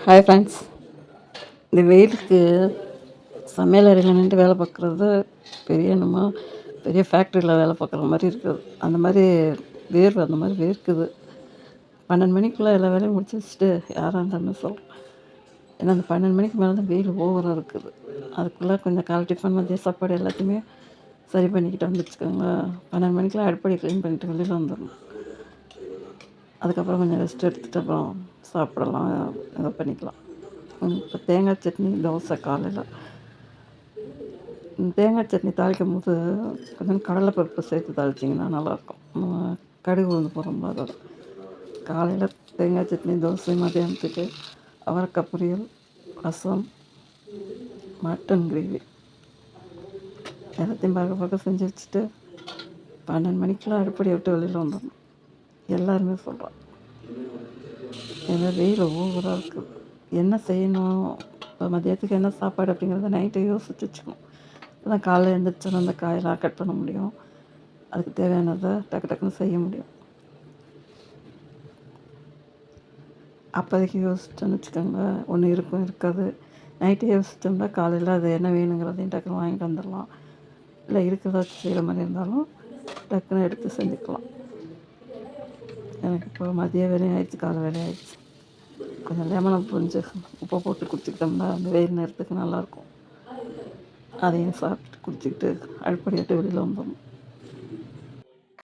Hi friends. இந்த வெயிலுக்கு சமையல் அறையில் நின்று வேலை பார்க்குறது என்னமோ பெரிய ஃபேக்ட்ரியில் வேலை பார்க்குற மாதிரி இருக்குது. அந்த மாதிரி அந்த மாதிரி வேர்க்குது. 12 மணிக்குள்ளே எல்லா வேலையும் முடிச்சு வச்சுட்டு யாராக இருந்தாலும் சொல்கிறேன். ஏன்னா அந்த 12 மணிக்கு மேலே தான் வெயில் ஓவராக இருக்குது. அதுக்குள்ளே கொஞ்சம் காலை டிஃபன், மதிய சாப்பாடு எல்லாத்தையுமே சரி பண்ணிக்கிட்டோம்னு வச்சுக்கோங்களேன். 12 மணிக்கெலாம் அடுப்படி க்ளீன் பண்ணிவிட்டு வெளியில் வந்துடணும். அதுக்கப்புறம் கொஞ்சம் ரெஸ்ட் எடுத்துகிட்டு அப்புறம் சாப்பிடலாம், இதை பண்ணிக்கலாம். இப்போ தேங்காய் சட்னி, தோசை காலையில். தேங்காய் சட்னி தாளிக்கும் போது கொஞ்சம் கடலைப்பருப்பு சேர்த்து தாளிச்சிங்கன்னா நல்லாயிருக்கும். கடுகு உளுந்து போடுறோம்ல அதோட. காலையில் தேங்காய் சட்னி, தோசை, மதியானத்துக்கு அவரைக்காய் பொரியல், ரசம், மட்டன் கிரேவி எல்லாத்தையும் பார்க்க செஞ்சு வச்சுட்டு 12 மணிக்கெலாம் அடுப்படியை விட்டு வெளியில் வந்துடணும். எல்லாருமே சொல்கிறோம். ஏன்னா வெயில் ஓவராக இருக்குது. என்ன செய்யணும், இப்போ மதியத்துக்கு என்ன சாப்பாடு அப்படிங்கிறத நைட்டை யோசிச்சு வச்சுக்கணும். அதான் காலையில் எழுந்திரிச்சோன்னா அந்த காயெல்லாம் கட் பண்ண முடியும். அதுக்கு தேவையானதை டக்கு டக்குன்னு செய்ய முடியும். அப்போதைக்கு யோசிச்சோன்னு வச்சுக்கோங்க, ஒன்று இருக்கும் இருக்காது. நைட்டு யோசிச்சோம்னா காலையில் அது என்ன வேணுங்கிறதையும் டக்குன்னு வாங்கிட்டு வந்துடலாம். இல்லை இருக்கிறத வச்சு செய்கிற மாதிரி இருந்தாலும் டக்குன்னு எடுத்து செஞ்சுக்கலாம். எனக்கு இப்போ மதிய வேலையும் ஆயிடுச்சு, காலை வேலையும் ஆயிடுச்சு. கொஞ்சம் லெமனை புரிஞ்சு உப்பை போட்டு குடிச்சிக்கிட்டோம்னா அந்த வெயில் நேரத்துக்கு நல்லாயிருக்கும். அதையும் சாப்பிட்டு குடிச்சிக்கிட்டு அடுப்படி விட்டு வெளியில் வந்துடணும்.